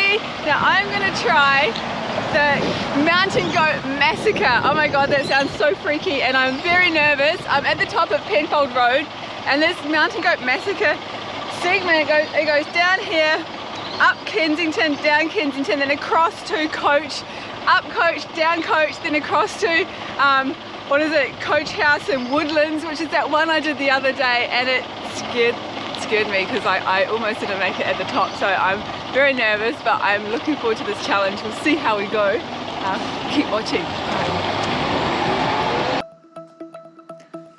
ready? Now I'm gonna try the Mountain Goat Massacre. Oh my god, that sounds so freaky and I'm very nervous. I'm at the top of Penfold Road and this Mountain Goat Massacre segment, it goes down here, up Kensington, down Kensington, then across to Coach, up Coach, down Coach, then across to Coachhouse in Woodlands, which is that one I did the other day, and it scared me because I almost didn't make it at the top, so I'm very nervous, but I'm looking forward to this challenge. We'll see how we go. Keep watching.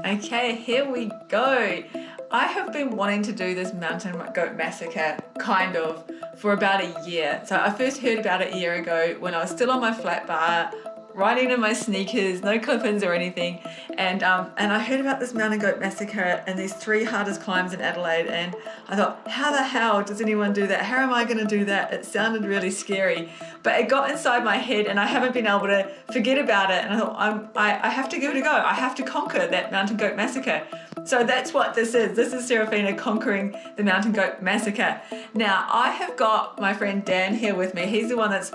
Okay, here we go. I have been wanting to do this Mountain Goat Massacre, kind of, for about a year. So I first heard about it a year ago when I was still on my flat bar, riding in my sneakers, no clip-ins or anything, and I heard about this Mountain Goat Massacre and these 3 hardest climbs in Adelaide, and I thought, how the hell does anyone do that? How am I going to do that? It sounded really scary, but it got inside my head and I haven't been able to forget about it, and I thought, I have to give it a go. I have to conquer that Mountain Goat Massacre. So that's what this is. This is Serafina conquering the Mountain Goat Massacre. Now, I have got my friend Dan here with me. He's the one that's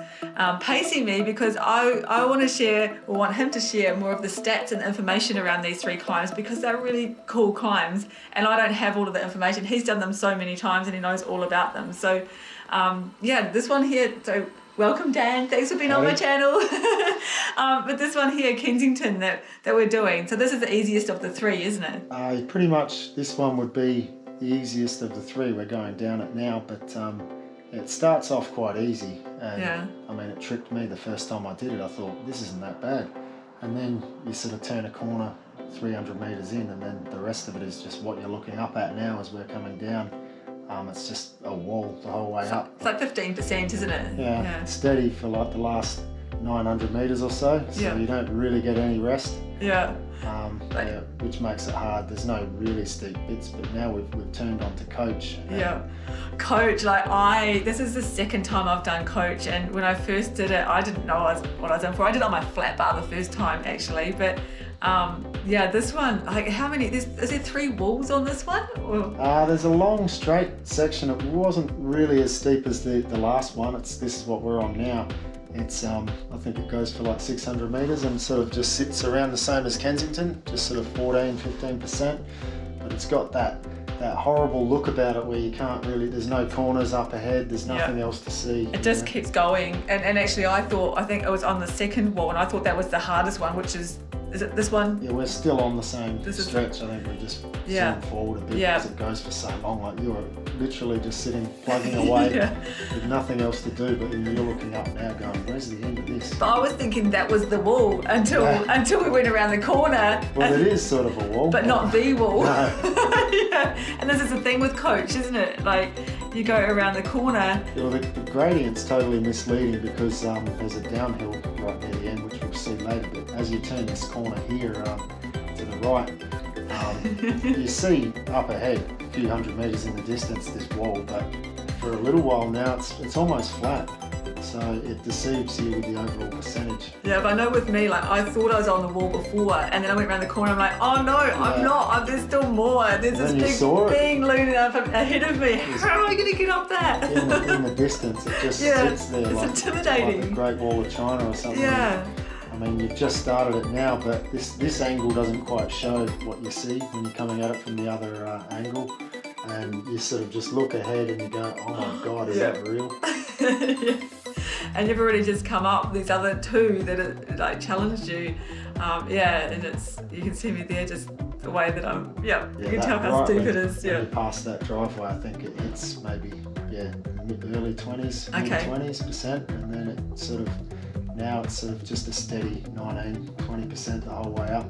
pacing me because I want to share, or want him to share, more of the stats and information around these 3 climbs because they're really cool climbs and I don't have all of the information. He's done them so many times and he knows all about them. So yeah, this one here, so welcome Dan, thanks for being on my channel. But this one here, Kensington, that we're doing, so this is the easiest of the 3, isn't it? Pretty much this one would be the easiest of the 3. We're going down it now, but it starts off quite easy, and yeah. I mean, it tricked me the first time I did it. I thought, this isn't that bad, and then you sort of turn a corner 300 metres in, and then the rest of it is just what you're looking up at now as we're coming down. It's just a wall the whole way up. It's like 15%, isn't it? Yeah, steady for like the last 900 metres or so, so you don't really get any rest. Yeah. Yeah, which makes it hard. There's no really steep bits, but now we've turned on to Coach. Yeah, Coach, like this is the second time I've done Coach, and when I first did it, I didn't know what I was in for. I did it on my flat bar the first time actually, but yeah, this one, like how many, is there 3 walls on this one? There's a long straight section. It wasn't really as steep as the last one. This is what we're on now. It's I think it goes for like 600 metres and sort of just sits around the same as Kensington, just sort of 15%, but it's got that horrible look about it where you can't really, there's no corners up ahead, there's nothing else to see. It just keeps going, and actually I think it was on the second wall, and I thought that was the hardest one, which is it this one? Yeah, we're still on the same stretch. I think we're just zooming forward a bit because it goes for so long. Like you're literally just sitting, plugging away with nothing else to do, but you're looking up now going, where's the end of this? But I was thinking that was the wall until we went around the corner. Well, it is sort of a wall. But not the wall. No. Yeah. And this is the thing with Coach, isn't it? Like, you go around the corner. Well, the gradient's totally misleading because there's a downhill right near the end, which we'll see later, but as you turn this corner here to the right, you see up ahead a few hundred metres in the distance this wall, but for a little while now it's almost flat, so it deceives you with the overall percentage. Yeah, but I know with me, like I thought I was on the wall before, and then I went around the corner, I'm like, oh no, I'm not, there's still more, there's this big thing looming up ahead of me, how am I going to get up that? In the distance it just sits there, it's intimidating. like the Great Wall of China or something. Yeah. I mean, you've just started it now, but this angle doesn't quite show what you see when you're coming at it from the other angle, and you sort of just look ahead and you go, oh my god, is that real? Yeah. And you've already just come up these other 2 that like challenged you, and you can see me there, just the way that I'm, you can tell how steep it is. When you pass that driveway, I think it's maybe early 20s, mid-20s%, and then it sort of, now it's sort of just a steady 19-20% the whole way up.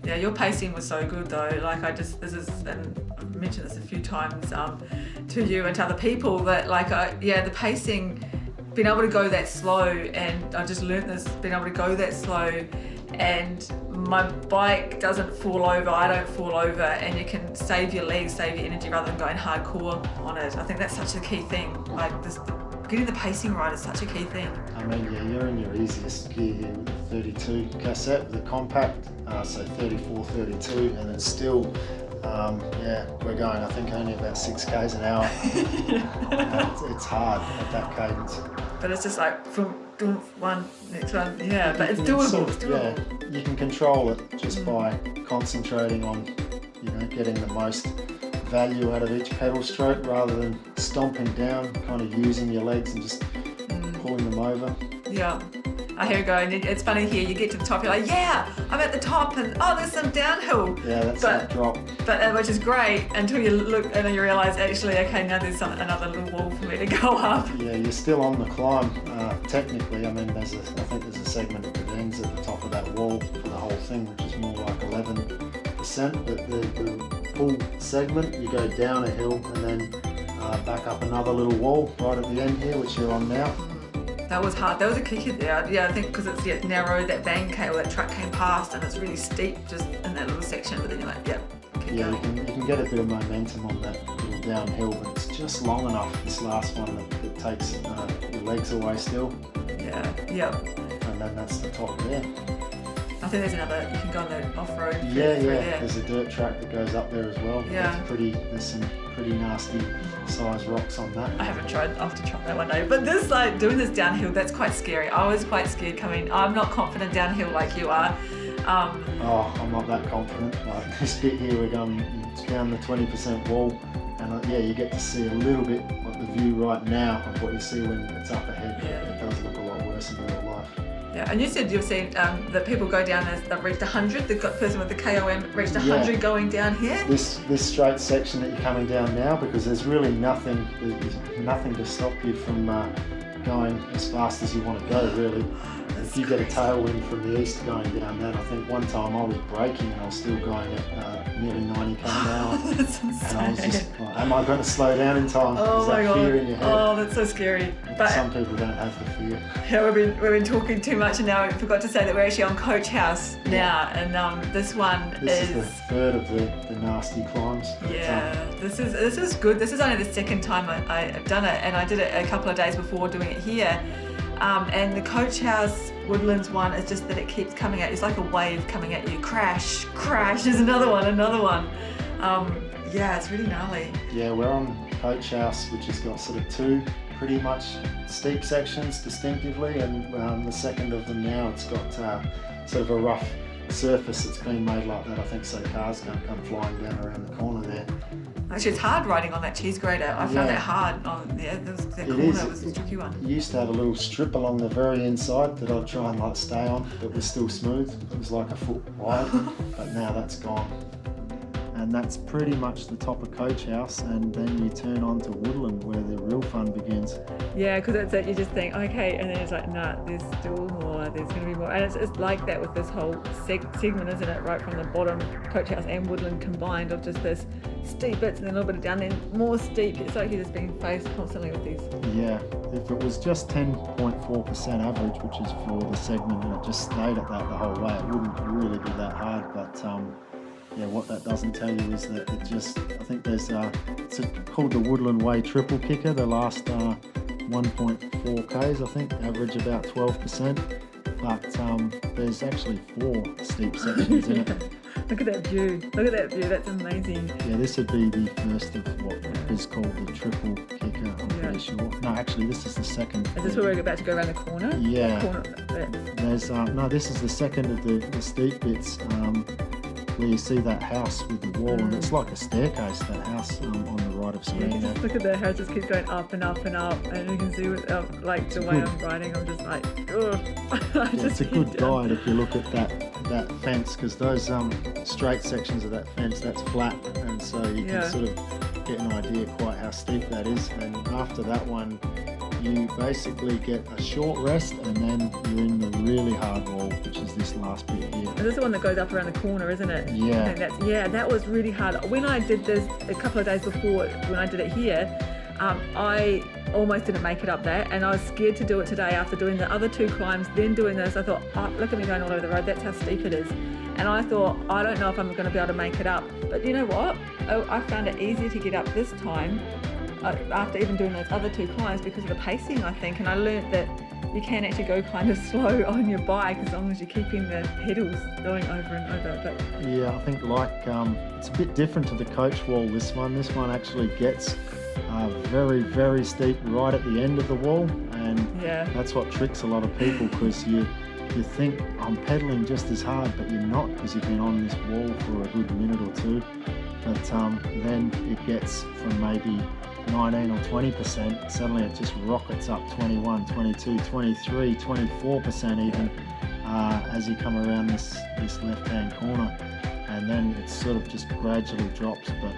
Yeah, your pacing was so good though. Like and I've mentioned this a few times to you and to other people that the pacing, being able to go that slow, and I just learnt this, being able to go that slow, and my bike doesn't fall over, I don't fall over, and you can save your legs, save your energy rather than going hardcore on it. I think that's such a key thing. Like getting the pacing right is such a key thing. I mean, you're in your easiest gear here with the 32 cassette, with the compact, so 34, 32, and it's still We're going, I think, only about 6 k's an hour. It's hard at that cadence. But it's just like from one, next one, but it's doable. It's doable. Yeah, you can control it just by concentrating on, getting the most value out of each pedal stroke rather than stomping down, kind of using your legs and just pulling them over. Yeah. I hear you go, and it's funny here, you get to the top, you're like, yeah, I'm at the top, and there's some downhill. Yeah, that's that drop. But which is great until you look and you realise, actually, okay, now there's another little wall for me to go up. Yeah, you're still on the climb, technically. I mean, I think there's a segment that ends at the top of that wall for the whole thing, which is more like 11%, but the full segment, you go down a hill and then back up another little wall right at the end here, which you're on now. That was hard. There was a kicker there. Yeah, I think because it's narrow, that van came, or that truck came past, and it's really steep just in that little section. But then you're like, keep going. You can get a bit of momentum on that little downhill, but it's just long enough. This last one that takes your legs away still. Yeah. And then that's the top there. I think there's another. You can go on the off-road. Yeah. There's a dirt track that goes up there as well. Yeah. There's some pretty nasty size rocks on that. I haven't tried. I have to try that one day. But this, doing this downhill, that's quite scary. I was quite scared coming. I'm not confident downhill like you are. I'm not that confident. Like this bit here, we're going down the 20% wall, and you get to see a little bit of the view right now of what you see when it's up ahead. It does look a lot worse in real life. Yeah, and you said you've seen that people go down as they've reached 100. The person with the KOM reached 100 going down here. This straight section that you're coming down now, because there's really nothing to stop you from going as fast as you want to go, really. If you get a tailwind from the east going down that, I think one time I was braking and I was still going at nearly 90 km an hour. That's insane. And I was just like, am I going to slow down in time? Oh my God. Fear in your head. Oh, that's so scary. But some people don't have the fear. Yeah, we've been talking too much, and now we forgot to say that we're actually on Coachhouse now, and this one this is the third of the nasty climbs. Yeah, this is good. This is only the second time I've done it, and I did it a couple of days before doing it here. And the Coachhouse Woodlands one is just that it keeps coming at you. It's like a wave coming at you. Crash, there's another one. It's really gnarly. Yeah, we're on Coachhouse, which has got sort of 2 pretty much steep sections distinctively, and the second of them now, it's got sort of a rough surface that's been made like that, I think, so cars don't come flying down around the corner there. Actually, it's hard riding on that cheese grater. I found that hard. That corner was a tricky one. It used to have a little strip along the very inside that I'd try and stay on that was still smooth. It was like a foot wide, but now that's gone. And that's pretty much the top of Coachhouse, and then you turn on to Woodland where the real fun begins. Yeah, because it's that you just think, okay, and then it's like, nah, there's still more, there's going to be more. And it's like that with this whole segment, isn't it? Right from the bottom, Coachhouse and Woodland combined, of just this steep bits and then a little bit of down, then more steep. It's like you're just being faced constantly with these. Yeah, if it was just 10.4% average, which is for the segment, and it just stayed at that the whole way, it wouldn't really be that hard, but what that doesn't tell you is that I think there's it's called the Woodland Way triple kicker. The last 1.4 k's, I think, average about 12%, but there's actually 4 steep sections in it. Look at that view. That's amazing. Yeah, this would be the first of what is called the triple kicker, I'm pretty sure. No, actually, this is the second. Is this where we're about to go around the corner? Yeah. There's this is the second of the steep bits. Where you see that house with the wall, and it's like a staircase, that house on the right of screen. Yeah, look at that house, just keeps going up and up and up, and you can see I'm riding, I'm just like, ugh. It's a good guide if you look at that fence, because those straight sections of that fence, that's flat, and so you can sort of get an idea quite how steep that is. And after that one, you basically get a short rest, and then you're in the really hard wall, which is this last bit here. And this is the one that goes up around the corner, isn't it? Yeah. I think that was really hard. When I did this a couple of days before, when I did it here, I almost didn't make it up there, and I was scared to do it today after doing the other 2 climbs, then doing this. I thought, look at me going all over the road, that's how steep it is. And I thought, I don't know if I'm going to be able to make it up. But you know what? I found it easier to get up this time after even doing those other 2 climbs because of the pacing, I think. And I learnt that you can actually go kind of slow on your bike as long as you're keeping the pedals going over and over. But yeah, I think it's a bit different to the coach wall, this one. This one actually gets very, very steep right at the end of the wall, and that's what tricks a lot of people, because you think I'm pedaling just as hard, but you're not, because you've been on this wall for a good minute or two. But then it gets from maybe 19 or 20%, suddenly it just rockets up 21, 22, 23, 24% even as you come around this left-hand corner, and then it sort of just gradually drops, but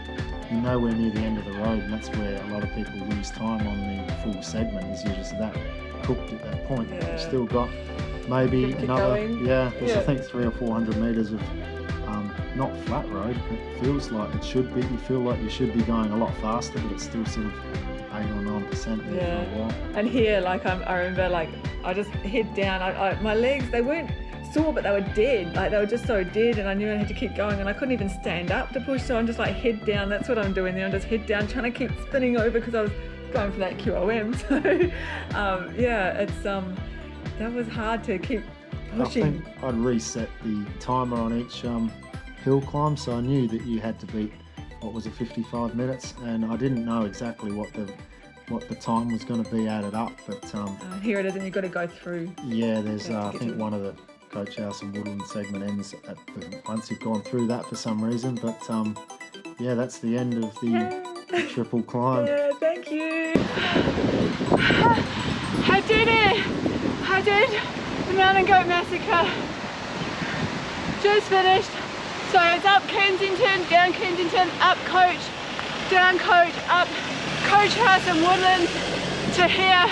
you're nowhere near the end of the road, and that's where a lot of people lose time on the full segment, is you're just that cooked at that point. You've still got maybe another, there's I think 300 or 400 metres of not flat road. It feels like it should be. You feel like you should be going a lot faster, but it's still sort of 8 or 9% there for a while. And here, like I remember, like I just head down. My legs, they weren't sore, but they were dead. Like they were just so dead, and I knew I had to keep going, and I couldn't even stand up to push. So I'm just like head down. That's what I'm doing there. I'm just head down, trying to keep spinning over because I was going for that QOM. So it's that was hard to keep pushing. I think I'd reset the timer on each hill climb, so I knew that you had to beat, 55 minutes, and I didn't know exactly what the time was going to be added up, but here it is, and you've got to go through. Yeah, there's I think one of the Coachhouse and Woodlands segment ends once you've gone through that for some reason, but that's the end of the triple climb. Yeah, thank you. I did it. I did the Mountain Goat Massacre. Just finished. So it's up Kensington, down Kensington, up Coach, down Coach, up Coachhouse and Woodlands to here.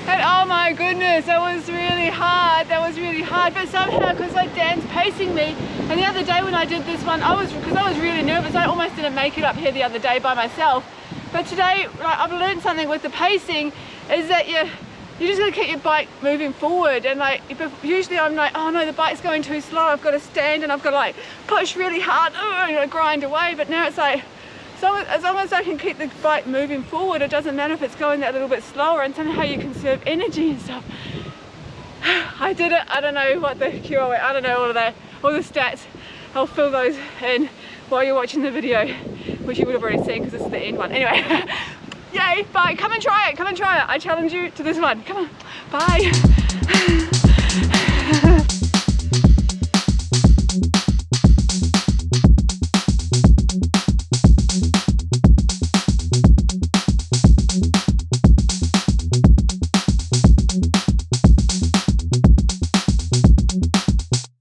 And oh my goodness, that was really hard. But somehow, because like Dan's pacing me, and the other day when I did this one, because I was really nervous, I almost didn't make it up here the other day by myself. But today, I've learned something with the pacing, is that you just got to keep your bike moving forward, and like usually I'm like, oh no, the bike's going too slow, I've got to stand and I've got to like push really hard, grind away. But now it's like, as long as I can keep the bike moving forward, it doesn't matter if it's going that little bit slower, and somehow you conserve energy and stuff. I did it. I don't know what the QOM, I don't know all the stats. I'll fill those in while you're watching the video, which you would have already seen because this is the end one. Anyway. Yay, bye, come and try it, I challenge you to this one, come on, bye.